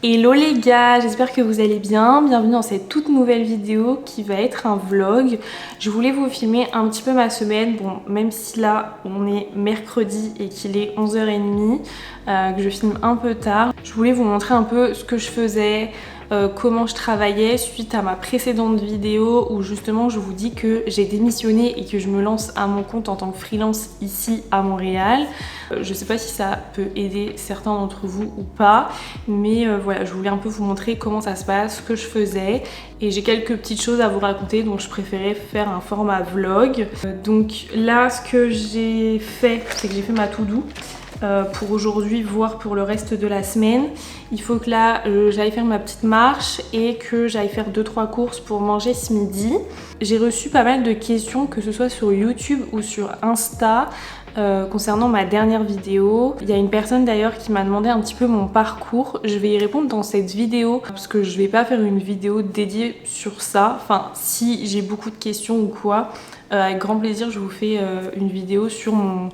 Hello les gars, j'espère que vous allez bien. Bienvenue dans cette toute nouvelle vidéo qui va être un vlog. Je voulais vous filmer un petit peu ma semaine, bon même si là on est mercredi et qu'il est 11h30, que je filme un peu tard. Je voulais vous montrer un peu ce que je faisais, comment je travaillais suite à ma précédente vidéo où justement je vous dis que j'ai démissionné et que je me lance à mon compte en tant que freelance ici à Montréal. Je sais pas si ça peut aider certains d'entre vous ou pas, mais voilà, je voulais un peu vous montrer comment ça se passe, ce que je faisais, et j'ai quelques petites choses à vous raconter, donc je préférais faire un format vlog. Donc là, ce que j'ai fait, c'est que j'ai fait ma to-do pour aujourd'hui, voire pour le reste de la semaine. Il faut que là j'aille faire ma petite marche et que j'aille faire 2-3 courses pour manger ce midi. J'ai reçu pas mal de questions, que ce soit sur YouTube ou sur Insta, concernant ma dernière vidéo. Il y a une personne d'ailleurs qui m'a demandé un petit peu mon parcours. Je vais y répondre dans cette vidéo parce que je vais pas faire une vidéo dédiée sur ça. Enfin, si j'ai beaucoup de questions ou quoi, avec grand plaisir je vous fais une vidéo sur mon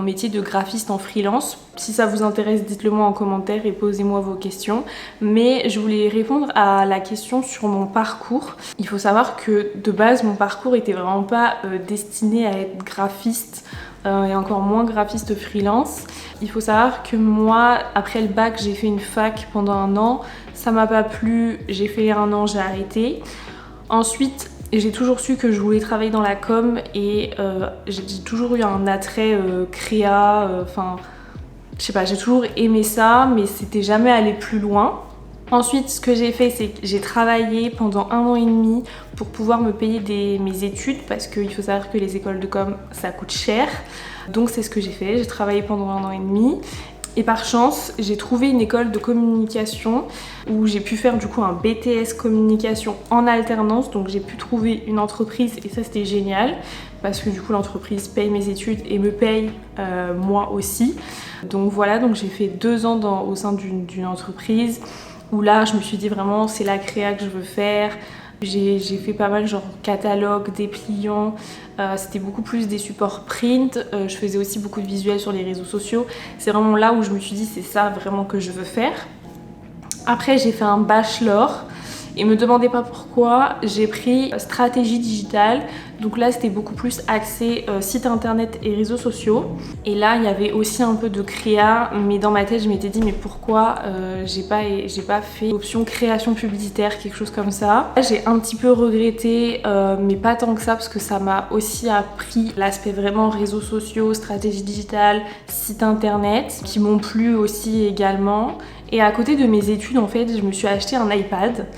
métier de graphiste en freelance. Si ça vous intéresse, dites-le moi en commentaire et posez-moi vos questions. Mais je voulais répondre à la question sur mon parcours. Il faut savoir que de base, mon parcours était vraiment pas destiné à être graphiste et encore moins graphiste freelance. Il faut savoir que moi, après le bac, j'ai fait une fac pendant 1 an. Ça m'a pas plu, j'ai fait 1 an, j'ai arrêté. Ensuite, j'ai toujours su que je voulais travailler dans la com et j'ai toujours eu un attrait créa, enfin, je sais pas, j'ai toujours aimé ça, mais c'était jamais allé plus loin. Ensuite, ce que j'ai fait, c'est que j'ai travaillé pendant 1 an et demi pour pouvoir me payer mes études, parce qu'il faut savoir que les écoles de com, ça coûte cher. Donc c'est ce que j'ai fait, j'ai travaillé pendant 1 an et demi. Et par chance, j'ai trouvé une école de communication où j'ai pu faire du coup un BTS communication en alternance. Donc j'ai pu trouver une entreprise et ça c'était génial parce que du coup l'entreprise paye mes études et me paye moi aussi. Donc voilà, donc j'ai fait 2 ans au sein d'une entreprise où là je me suis dit vraiment c'est la créa que je veux faire. J'ai fait pas mal genre catalogue, dépliants, c'était beaucoup plus des supports print, je faisais aussi beaucoup de visuels sur les réseaux sociaux. C'est vraiment là où je me suis dit c'est ça vraiment que je veux faire. Après j'ai fait un bachelor et me demandez pas pourquoi, j'ai pris stratégie digitale. Donc là c'était beaucoup plus axé site internet et réseaux sociaux. Et là il y avait aussi un peu de créa, mais dans ma tête je m'étais dit mais pourquoi j'ai pas fait option création publicitaire, quelque chose comme ça. Là, j'ai un petit peu regretté, mais pas tant que ça, parce que ça m'a aussi appris l'aspect vraiment réseaux sociaux, stratégie digitale, site internet, qui m'ont plu aussi également. Et à côté de mes études en fait je me suis acheté un iPad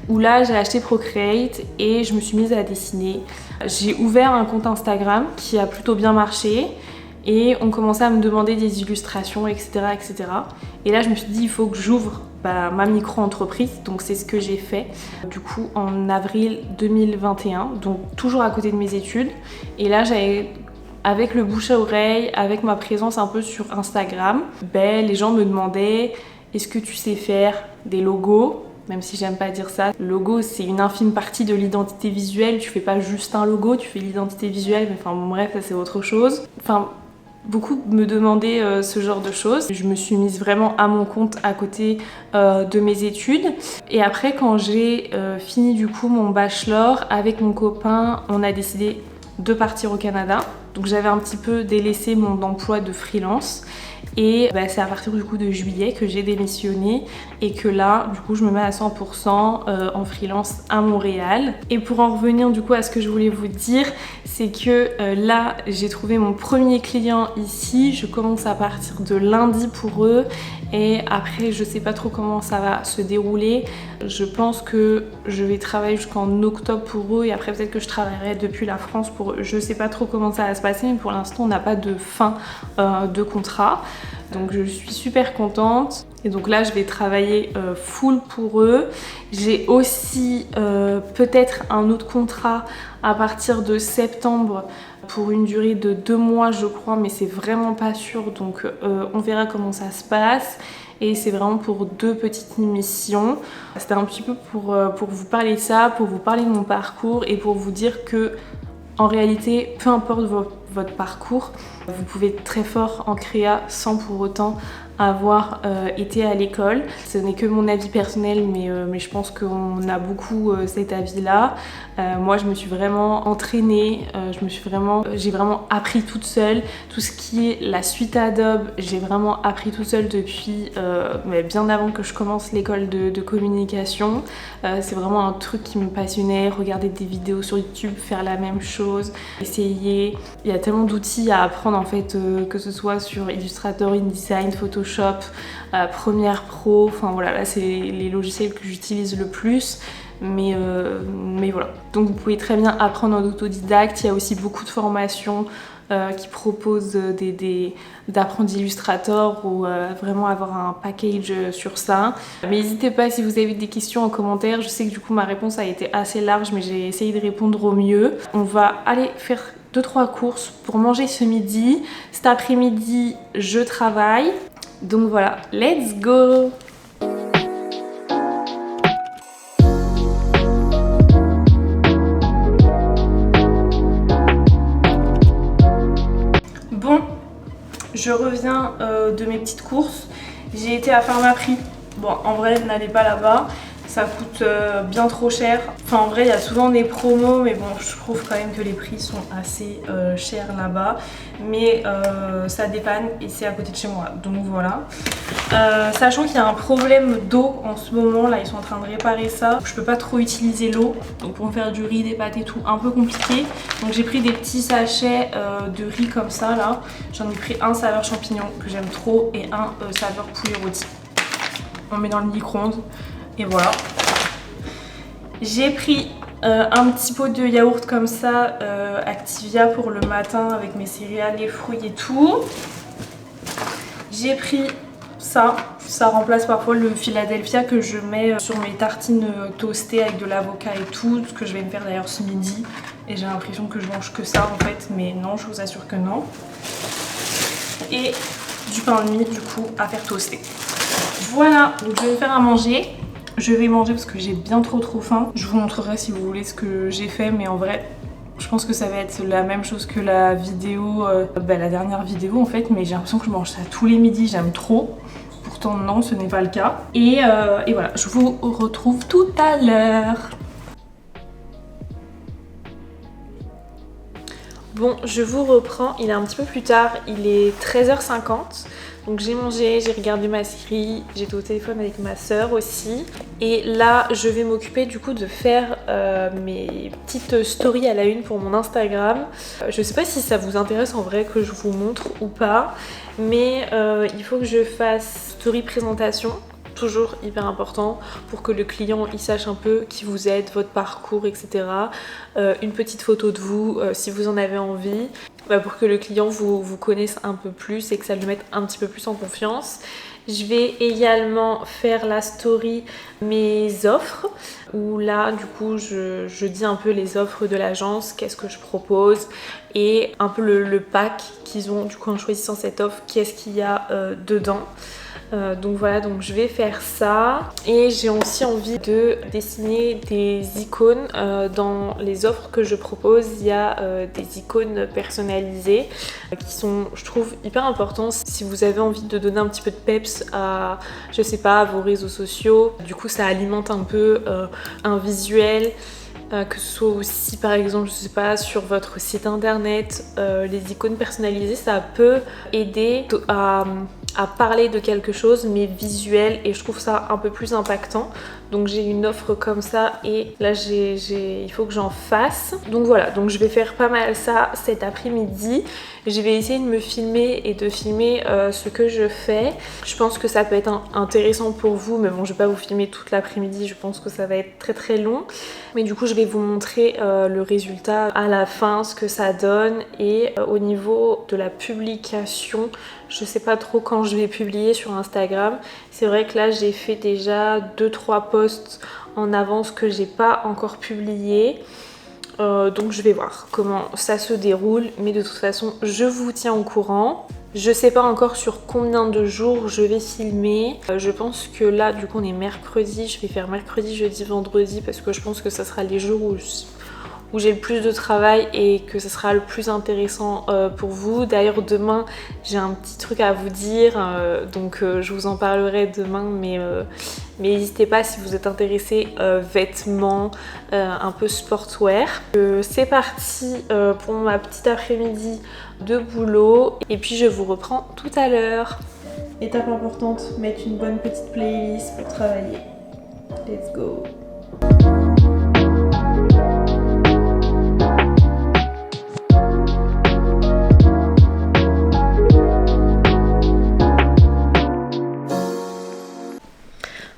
où là j'ai acheté Procreate et je me suis mise à dessiner. J'ai ouvert un compte Instagram qui a plutôt bien marché et on commençait à me demander des illustrations, etc., etc. Et là je me suis dit il faut que j'ouvre ma micro-entreprise, donc c'est ce que j'ai fait du coup en avril 2021, donc toujours à côté de mes études. Et là j'avais, avec le bouche à oreille, avec ma présence un peu sur Instagram, les gens me demandaient est-ce que tu sais faire des logos? Même si j'aime pas dire ça. Le logo, c'est une infime partie de l'identité visuelle. Tu fais pas juste un logo, tu fais l'identité visuelle. Mais enfin, bon, bref, ça c'est autre chose. Enfin, beaucoup me demandaient ce genre de choses. Je me suis mise vraiment à mon compte à côté de mes études. Et après, quand j'ai fini du coup mon bachelor, avec mon copain, on a décidé de partir au Canada. Donc j'avais un petit peu délaissé mon emploi de freelance. Et c'est à partir du coup de juillet que j'ai démissionné et que là du coup je me mets à 100% en freelance à Montréal. Et pour en revenir du coup à ce que je voulais vous dire, c'est que là j'ai trouvé mon premier client ici. Je commence à partir de lundi pour eux et après je sais pas trop comment ça va se dérouler. Je pense que je vais travailler jusqu'en octobre pour eux et après peut-être que je travaillerai depuis la France pour eux. Je sais pas trop comment ça va se passer, mais pour l'instant on n'a pas de fin de contrat. Donc je suis super contente et donc là je vais travailler full pour eux. J'ai aussi peut-être un autre contrat à partir de septembre pour une durée de 2 mois je crois, mais c'est vraiment pas sûr, donc on verra comment ça se passe. Et c'est vraiment pour 2 petites missions. C'était un petit peu pour vous parler de ça, pour vous parler de mon parcours et pour vous dire que en réalité, peu importe votre parcours, vous pouvez être très fort en créa sans pour autant avoir été à l'école. Ce n'est que mon avis personnel, mais je pense qu'on a beaucoup cet avis-là. Moi, je me suis vraiment entraînée, j'ai vraiment appris toute seule. Tout ce qui est la suite Adobe, j'ai vraiment appris toute seule depuis bien avant que je commence l'école de communication. C'est vraiment un truc qui me passionnait, regarder des vidéos sur YouTube, faire la même chose, essayer. Il y a tellement d'outils à apprendre en fait, que ce soit sur Illustrator, InDesign, Photoshop, Premiere Pro, enfin voilà, là c'est les logiciels que j'utilise le plus. Mais voilà, donc vous pouvez très bien apprendre en autodidacte. Il y a aussi beaucoup de formations qui proposent d'apprendre Illustrator ou vraiment avoir un package sur ça. Mais n'hésitez pas si vous avez des questions en commentaire. Je sais que du coup ma réponse a été assez large, mais j'ai essayé de répondre au mieux. On va aller faire 2-3 courses pour manger ce midi. Cet après-midi je travaille. Donc voilà, let's go! Bon, je reviens de mes petites courses. J'ai été à Pharmaprix. Bon, en vrai, n'allez pas là-bas. Ça coûte bien trop cher. Enfin, en vrai, il y a souvent des promos, mais bon, je trouve quand même que les prix sont assez chers là-bas. Mais ça dépanne et c'est à côté de chez moi. Donc voilà. Sachant qu'il y a un problème d'eau en ce moment, là, ils sont en train de réparer ça. Je peux pas trop utiliser l'eau. Donc pour me faire du riz, des pâtes et tout, un peu compliqué. Donc j'ai pris des petits sachets de riz comme ça, là. J'en ai pris un saveur champignon que j'aime trop et un saveur poulet rôti. On met dans le micro-ondes. Et voilà. J'ai pris un petit pot de yaourt comme ça, Activia pour le matin avec mes céréales, les fruits et tout. J'ai pris ça. Ça remplace parfois le Philadelphia que je mets sur mes tartines toastées avec de l'avocat et tout. Ce que je vais me faire d'ailleurs ce midi. Et j'ai l'impression que je mange que ça en fait. Mais non, je vous assure que non. Et du pain de mie du coup à faire toaster. Voilà, donc je vais me faire à manger. Je vais manger parce que j'ai bien trop faim. Je vous montrerai si vous voulez ce que j'ai fait, mais en vrai, je pense que ça va être la même chose que la vidéo, la dernière vidéo en fait, mais j'ai l'impression que je mange ça tous les midis, j'aime trop. Pourtant non, ce n'est pas le cas. Et voilà, je vous retrouve tout à l'heure. Bon, je vous reprends, il est un petit peu plus tard, il est 13h50. Donc j'ai mangé, j'ai regardé ma série, j'étais au téléphone avec ma soeur aussi. Et là, je vais m'occuper du coup de faire mes petites stories à la une pour mon Instagram. Je sais pas si ça vous intéresse en vrai que je vous montre ou pas. Mais il faut que je fasse story présentation. Toujours hyper important pour que le client il sache un peu qui vous êtes, votre parcours, etc. Une petite photo de vous si vous en avez envie, pour que le client vous connaisse un peu plus et que ça le mette un petit peu plus en confiance. Je vais également faire la story mes offres où là du coup je dis un peu les offres de l'agence, qu'est-ce que je propose et un peu le pack qu'ils ont du coup en choisissant cette offre, qu'est-ce qu'il y a dedans. Donc voilà, donc je vais faire ça et j'ai aussi envie de dessiner des icônes. Dans les offres que je propose, il y a des icônes personnalisées qui sont, je trouve, hyper importantes si vous avez envie de donner un petit peu de peps à, je sais pas, à vos réseaux sociaux. Du coup ça alimente un peu un visuel. Que ce soit aussi par exemple, je sais pas, sur votre site internet, les icônes personnalisées, ça peut aider à parler de quelque chose mais visuel et je trouve ça un peu plus impactant. Donc j'ai une offre comme ça et là il faut que j'en fasse. Donc voilà, donc je vais faire pas mal ça cet après-midi. Je vais essayer de me filmer et de filmer ce que je fais. Je pense que ça peut être intéressant pour vous, mais bon je vais pas vous filmer toute l'après-midi, je pense que ça va être très long. Mais du coup je vais vous montrer le résultat à la fin, ce que ça donne. Et au niveau de la publication, je sais pas trop quand je vais publier sur Instagram. C'est vrai que là j'ai fait déjà 2-3 posts en avance que j'ai pas encore publié. Donc je vais voir comment ça se déroule, mais de toute façon je vous tiens au courant. Je sais pas encore sur combien de jours je vais filmer. Je pense que là du coup on est mercredi, je vais faire mercredi, jeudi, vendredi parce que je pense que ça sera les jours où j'ai le plus de travail et que ce sera le plus intéressant pour vous. D'ailleurs demain j'ai un petit truc à vous dire, donc je vous en parlerai demain, mais n'hésitez pas si vous êtes intéressé vêtements, un peu sportswear. C'est parti pour ma petite après-midi de boulot et puis je vous reprends tout à l'heure. Étape importante, mettre une bonne petite playlist pour travailler. Let's go!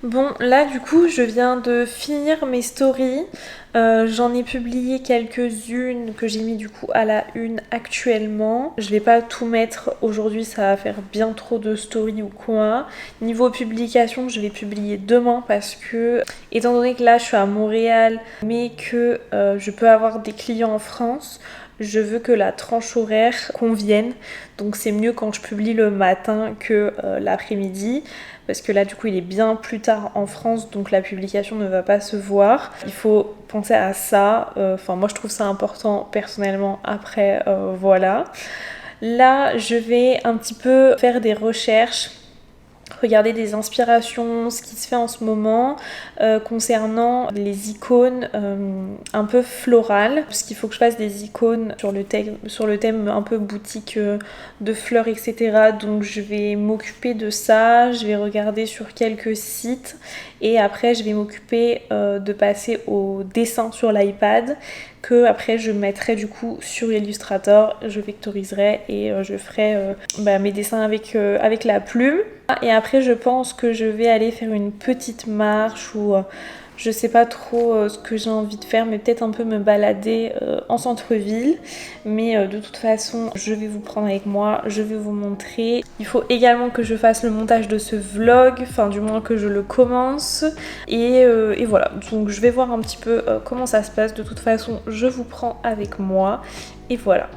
Bon, là du coup je viens de finir mes stories, j'en ai publié quelques-unes que j'ai mis du coup à la une actuellement. Je vais pas tout mettre aujourd'hui, ça va faire bien trop de stories ou quoi. Niveau publication, je vais publier demain parce que étant donné que là je suis à Montréal mais que je peux avoir des clients en France, je veux que la tranche horaire convienne, donc c'est mieux quand je publie le matin que l'après-midi, parce que là du coup il est bien plus tard en France, donc la publication ne va pas se voir. Il faut penser à ça, enfin moi je trouve ça important personnellement, après voilà. Là je vais un petit peu faire des recherches, regarder des inspirations, ce qui se fait en ce moment concernant les icônes un peu florales, parce qu'il faut que je fasse des icônes sur le thème un peu boutique de fleurs, etc. Donc je vais m'occuper de ça, je vais regarder sur quelques sites et après je vais m'occuper de passer au dessin sur l'iPad, que après je mettrai du coup sur Illustrator, je vectoriserai et je ferai mes dessins avec la plume. Et après je pense que je vais aller faire une petite marche ou je sais pas trop ce que j'ai envie de faire, mais peut-être un peu me balader en centre-ville. Mais de toute façon, je vais vous prendre avec moi, je vais vous montrer. Il faut également que je fasse le montage de ce vlog, enfin du moins que je le commence. Et voilà, donc je vais voir un petit peu comment ça se passe. De toute façon, je vous prends avec moi. Et voilà.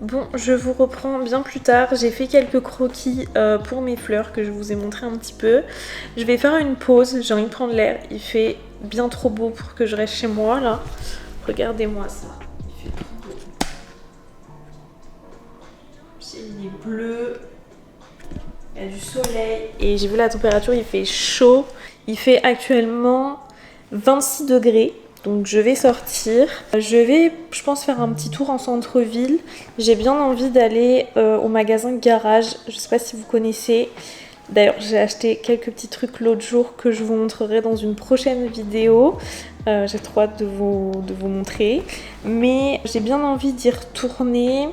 Bon, je vous reprends bien plus tard. J'ai fait quelques croquis pour mes fleurs que je vous ai montré un petit peu. Je vais faire une pause, j'ai envie de prendre l'air. Il fait bien trop beau pour que je reste chez moi là. Regardez-moi ça. Il fait trop beau. Il est bleu. Il y a du soleil. Et j'ai vu la température, il fait chaud. Il fait actuellement 26 degrés. Donc je vais sortir. Je vais, je pense, faire un petit tour en centre-ville. J'ai bien envie d'aller au magasin Garage. Je sais pas si vous connaissez. D'ailleurs, j'ai acheté quelques petits trucs l'autre jour que je vous montrerai dans une prochaine vidéo. J'ai trop hâte de vous montrer. Mais j'ai bien envie d'y retourner.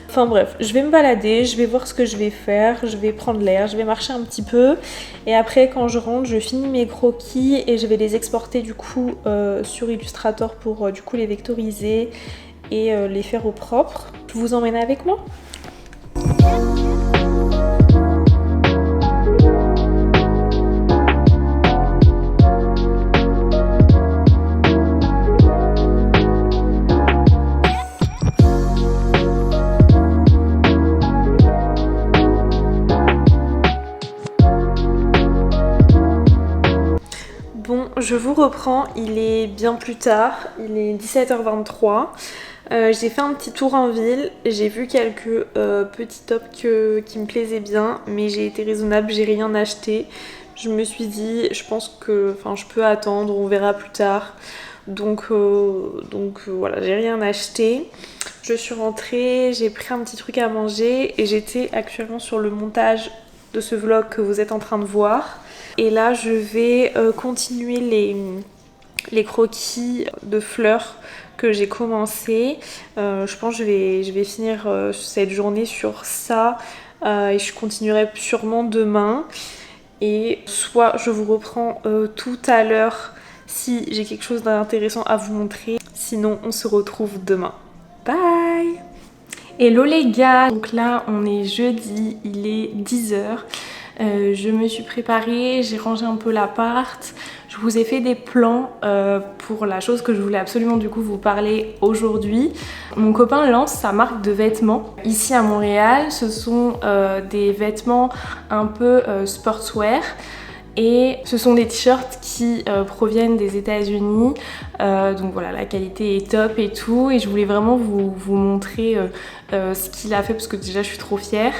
Enfin bref, je vais me balader, je vais voir ce que je vais faire, je vais prendre l'air, je vais marcher un petit peu et après quand je rentre, je finis mes croquis et je vais les exporter du coup sur Illustrator pour du coup les vectoriser et les faire au propre. Je vous emmène avec moi. Je vous reprends, il est bien plus tard, il est 17h23. J'ai fait un petit tour en ville, j'ai vu quelques petits tops qui me plaisaient bien, mais j'ai été raisonnable, j'ai rien acheté. Je me suis dit, je pense que je peux attendre, on verra plus tard. Donc voilà, j'ai rien acheté. Je suis rentrée, j'ai pris un petit truc à manger et j'étais actuellement sur le montage de ce vlog que vous êtes en train de voir. Et là je vais continuer les croquis de fleurs que j'ai commencé. Je pense que je vais finir cette journée sur ça et je continuerai sûrement demain. Et soit je vous reprends tout à l'heure si j'ai quelque chose d'intéressant à vous montrer. Sinon on se retrouve demain. Bye! Hello les gars, donc là on est jeudi, il est 10h. Je me suis préparée, j'ai rangé un peu l'appart. Je vous ai fait des plans pour la chose que je voulais absolument du coup vous parler aujourd'hui. Mon copain lance sa marque de vêtements ici à Montréal. Ce sont des vêtements un peu sportswear. Et ce sont des t-shirts qui proviennent des États-Unis, donc voilà, la qualité est top et tout, et je voulais vraiment vous montrer ce qu'il a fait parce que déjà je suis trop fière.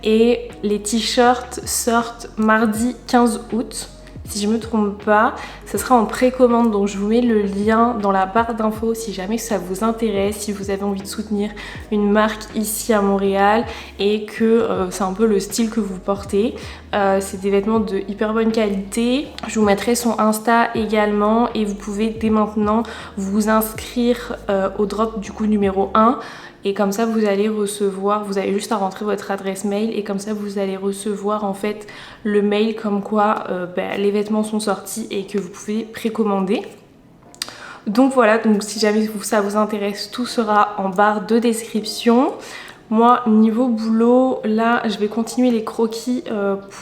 Et les t-shirts sortent mardi 15 août. Si je me trompe pas, ça sera en précommande, donc je vous mets le lien dans la barre d'infos si jamais ça vous intéresse, si vous avez envie de soutenir une marque ici à Montréal et que c'est un peu le style que vous portez. C'est des vêtements de hyper bonne qualité. Je vous mettrai son Insta également et vous pouvez dès maintenant vous inscrire au drop du coup numéro 1. Et comme ça vous allez recevoir, vous avez juste à rentrer votre adresse mail et comme ça vous allez recevoir en fait le mail comme quoi les vêtements sont sortis et que vous pouvez précommander. Donc voilà, donc si jamais ça vous intéresse, tout sera en barre de description. Moi niveau boulot, là je vais continuer les croquis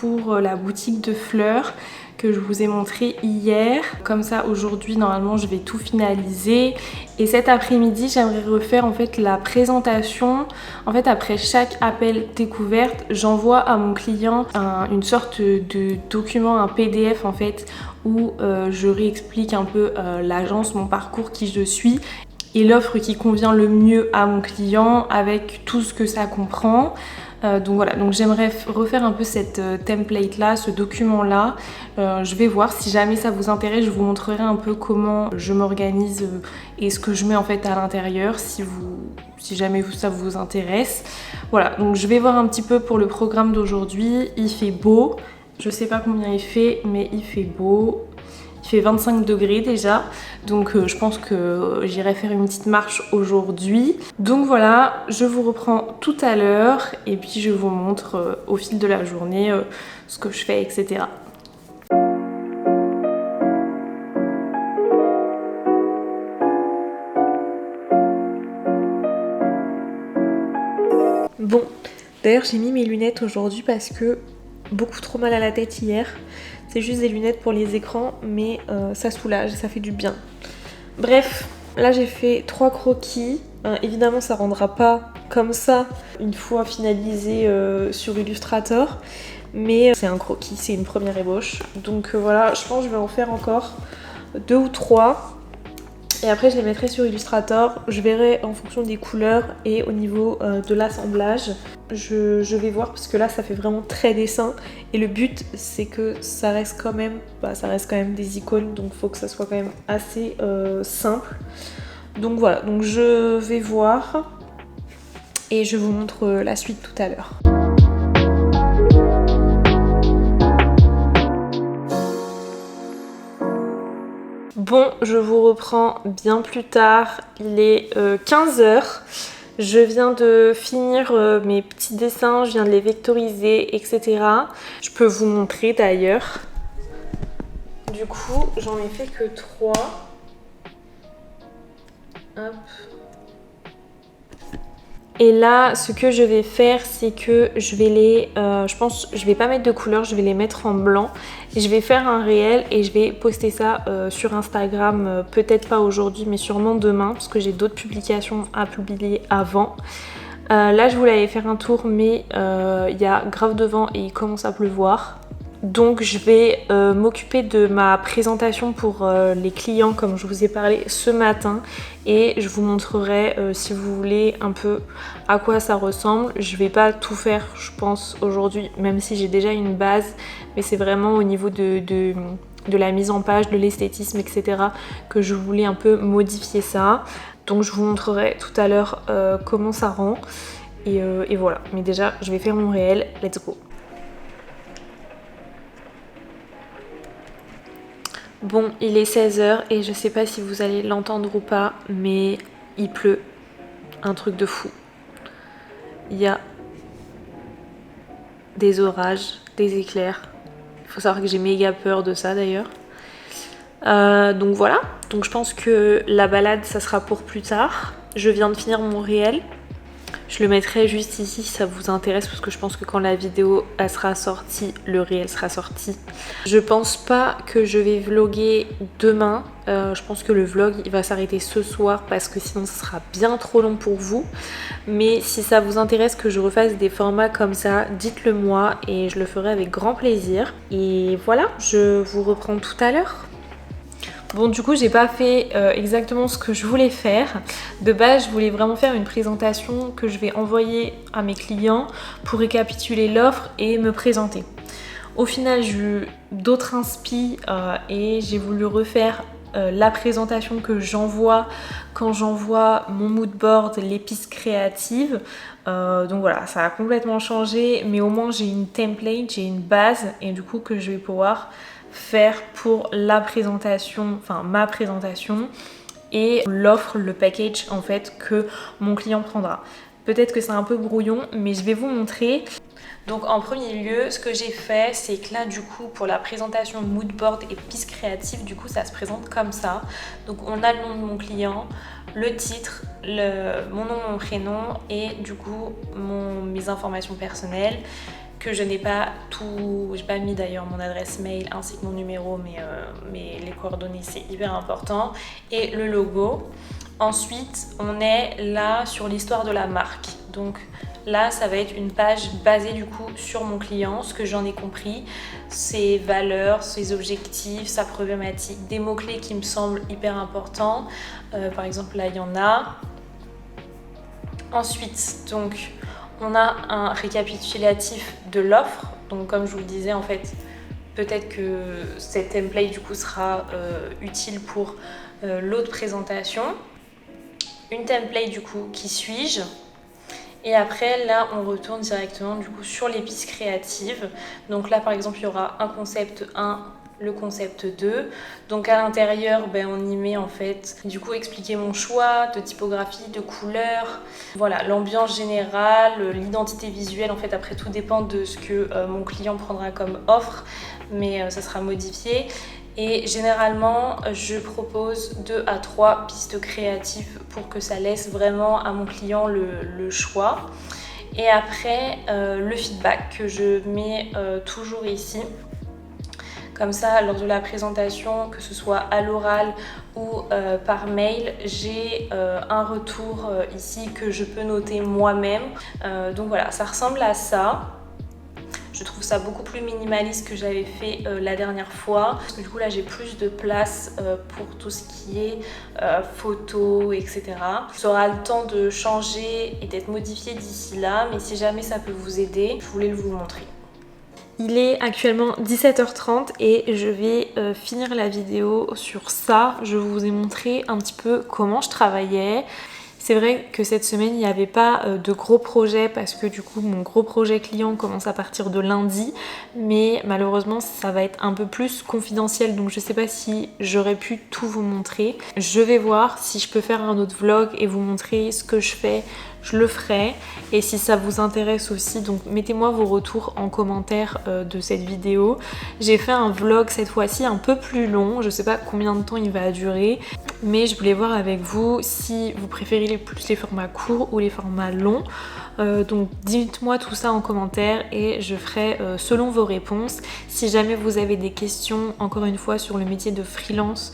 pour la boutique de fleurs que je vous ai montré hier. Comme ça aujourd'hui normalement je vais tout finaliser et cet après-midi j'aimerais refaire en fait la présentation. En fait après chaque appel découverte j'envoie à mon client une sorte de document, un PDF en fait où je réexplique un peu l'agence, mon parcours, qui je suis et l'offre qui convient le mieux à mon client avec tout ce que ça comprend. Donc voilà, donc j'aimerais refaire un peu cette template là, ce document là. Je vais voir, si jamais ça vous intéresse, je vous montrerai un peu comment je m'organise et ce que je mets en fait à l'intérieur si jamais ça vous intéresse. Voilà, donc je vais voir un petit peu pour le programme d'aujourd'hui. Il fait beau, je sais pas combien il fait, mais il fait beau. Il fait 25 degrés déjà, donc je pense que j'irai faire une petite marche aujourd'hui. Donc voilà, je vous reprends tout à l'heure et puis je vous montre au fil de la journée ce que je fais, etc. Bon, d'ailleurs j'ai mis mes lunettes aujourd'hui parce que beaucoup trop mal à la tête hier. C'est juste des lunettes pour les écrans, mais ça soulage, ça fait du bien. Bref, là j'ai fait 3 croquis. Évidemment, ça rendra pas comme ça une fois finalisé sur Illustrator. Mais c'est un croquis, c'est une première ébauche. Donc voilà, je pense que je vais en faire encore 2 ou 3. Et après je les mettrai sur Illustrator, je verrai en fonction des couleurs et au niveau de l'assemblage. Je vais voir parce que là ça fait vraiment très dessin et le but c'est que ça reste quand même, des icônes, donc il faut que ça soit quand même assez simple. Donc voilà, donc je vais voir et je vous montre la suite tout à l'heure. Bon, je vous reprends bien plus tard, il est 15h. Je viens de finir mes petits dessins, je viens de les vectoriser, etc. Je peux vous montrer d'ailleurs. Du coup, j'en ai fait que 3. Hop. Et là, ce que je vais faire, c'est que je vais je vais pas mettre de couleur, je vais les mettre en blanc. Et je vais faire un réel et je vais poster ça sur Instagram, peut-être pas aujourd'hui, mais sûrement demain, parce que j'ai d'autres publications à publier avant. Là, je voulais aller faire un tour, mais il y a grave de vent et il commence à pleuvoir. Donc je vais m'occuper de ma présentation pour les clients comme je vous ai parlé ce matin et je vous montrerai si vous voulez un peu à quoi ça ressemble. Je vais pas tout faire je pense aujourd'hui, même si j'ai déjà une base, mais c'est vraiment au niveau de la mise en page, de l'esthétisme, etc. que je voulais un peu modifier ça. Donc je vous montrerai tout à l'heure comment ça rend et voilà. Mais déjà je vais faire mon réel, let's go. Bon, il est 16h et je sais pas si vous allez l'entendre ou pas, mais il pleut. Un truc de fou. Il y a des orages, des éclairs. Il faut savoir que j'ai méga peur de ça d'ailleurs. Donc voilà. Donc je pense que la balade, ça sera pour plus tard. Je viens de finir mon réel. Je le mettrai juste ici si ça vous intéresse parce que je pense que quand la vidéo elle sera sortie, le réel sera sorti. Je pense pas que je vais vlogger demain. Je pense que le vlog il va s'arrêter ce soir parce que sinon ce sera bien trop long pour vous. Mais si ça vous intéresse que je refasse des formats comme ça, dites-le moi et je le ferai avec grand plaisir. Et voilà, je vous reprends tout à l'heure. Bon, du coup j'ai pas fait exactement ce que je voulais faire. De base je voulais vraiment faire une présentation que je vais envoyer à mes clients pour récapituler l'offre et me présenter. Au final j'ai eu d'autres inspi et j'ai voulu refaire la présentation que j'envoie quand j'envoie mon mood board, les pistes créatives. Donc voilà, ça a complètement changé, mais au moins j'ai une template, j'ai une base et du coup que je vais pouvoir faire pour la présentation, enfin ma présentation et l'offre, le package en fait que mon client prendra. Peut-être que c'est un peu brouillon, mais je vais vous montrer. Donc en premier lieu, ce que j'ai fait, c'est que là du coup pour la présentation moodboard et pistes créatives, du coup ça se présente comme ça. Donc on a le nom de mon client, le titre, mon nom, mon prénom et du coup mes informations personnelles que je n'ai pas tout, j'ai pas mis d'ailleurs mon adresse mail ainsi que mon numéro, mais les coordonnées c'est hyper important et le logo. Ensuite on est là sur l'histoire de la marque, donc là ça va être une page basée du coup sur mon client, ce que j'en ai compris, ses valeurs, ses objectifs, sa problématique, des mots-clés qui me semblent hyper importants, par exemple là il y en a. Ensuite donc on a un récapitulatif de l'offre, donc comme je vous le disais en fait, peut-être que cette template du coup sera utile pour l'autre présentation. Une template du coup, qui suis-je? Et après là on retourne directement du coup sur les pistes créatives. Donc là par exemple il y aura un concept 1, le concept 2. Donc à l'intérieur on y met en fait du coup expliquer mon choix de typographie, de couleur, voilà l'ambiance générale, l'identité visuelle en fait. Après tout dépend de ce que mon client prendra comme offre, mais ça sera modifié. Et généralement je propose 2 à 3 pistes créatives pour que ça laisse vraiment à mon client le choix. Et après le feedback que je mets toujours ici. Comme ça, lors de la présentation, que ce soit à l'oral ou par mail, j'ai un retour ici que je peux noter moi-même. Donc voilà, ça ressemble à ça. Je trouve ça beaucoup plus minimaliste que j'avais fait la dernière fois. Parce que du coup là j'ai plus de place pour tout ce qui est photos, etc. Ça aura le temps de changer et d'être modifié d'ici là. Mais si jamais ça peut vous aider, je voulais vous montrer. Il est actuellement 17h30 et je vais finir la vidéo sur ça. Je vous ai montré un petit peu comment je travaillais. C'est vrai que cette semaine, il n'y avait pas de gros projets parce que du coup, mon gros projet client commence à partir de lundi. Mais malheureusement, ça va être un peu plus confidentiel. Donc je sais pas si j'aurais pu tout vous montrer. Je vais voir si je peux faire un autre vlog et vous montrer ce que je fais. Je le ferai. Et si ça vous intéresse aussi, donc mettez-moi vos retours en commentaire de cette vidéo. J'ai fait un vlog cette fois-ci un peu plus long. Je sais pas combien de temps il va durer. Mais je voulais voir avec vous si vous préférez plus les formats courts ou les formats longs. Donc dites-moi tout ça en commentaire et je ferai selon vos réponses. Si jamais vous avez des questions, encore une fois, sur le métier de freelance,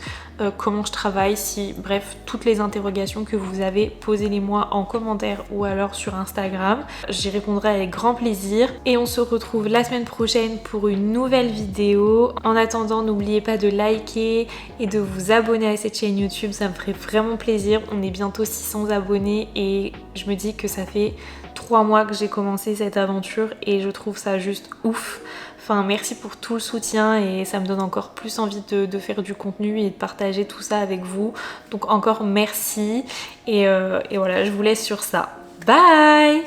comment je travaille, bref, toutes les interrogations que vous avez, posez-les-moi en commentaire ou alors sur Instagram. J'y répondrai avec grand plaisir. Et on se retrouve la semaine prochaine pour une nouvelle vidéo. En attendant, n'oubliez pas de liker et de vous abonner à cette chaîne YouTube, ça me ferait vraiment plaisir. On est bientôt 600 abonnés et je me dis que ça fait 3 mois que j'ai commencé cette aventure et je trouve ça juste ouf. Enfin, merci pour tout le soutien et ça me donne encore plus envie de faire du contenu et de partager tout ça avec vous. Donc encore merci et voilà, je vous laisse sur ça. Bye!